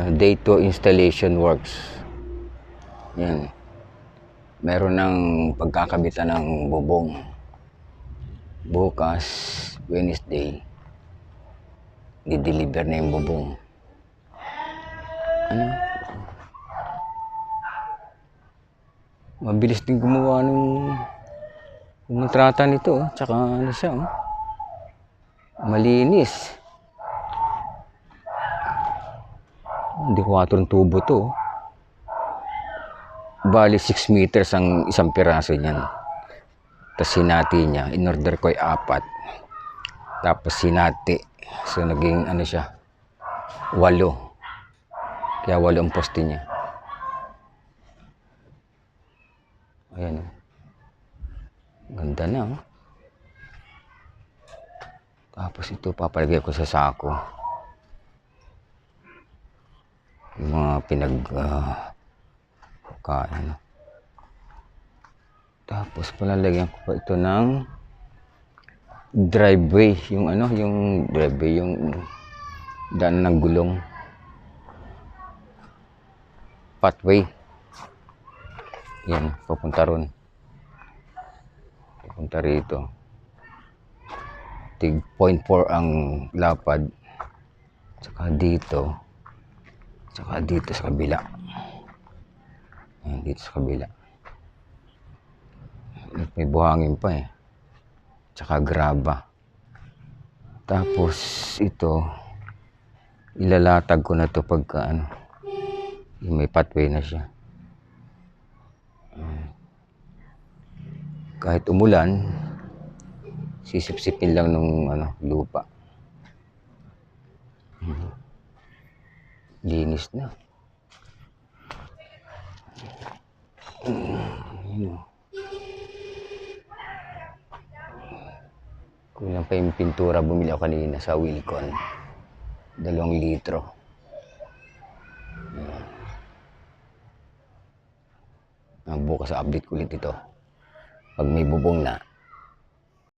Day 2 installation works. Yan. Meron ng pagkakabitan ng bubong. Bukas, Wednesday, di-deliver na yung bubong. Ano? Mabilis din gumawa ng kontrata nito. Tsaka ano siya, malinis. Hindi 4 tubo to. Bali 6 meters ang isang piraso niyan. Tapos sinati niya. In-order ko ay 4. Tapos sinati. So naging ano siya, 8. Kaya 8 ang poste niya. Ayan. Ganda na. Tapos ito papalagay ko sa sako. Yung mga kain. Tapos palalagyan ko pa ito ng driveway, yung driveway, yung daan ng gulong. Pathway. Yan, papunta ron. Papunta rito. Tig 0.4 ang lapad. Tsaka dito sa kabila. Ayan, dito sa kabila. May buhangin pa tsaka graba. Tapos ito ilalatag ko na to pagka may pathway na siya. Kahit umulan, sisip-sipin lang nung lupa. Linis na. Kulang pa yung pintura, bumili ako kanina sa Wilcon. 2 litro. Bukas update ko ulit ito. Pag may bubong na.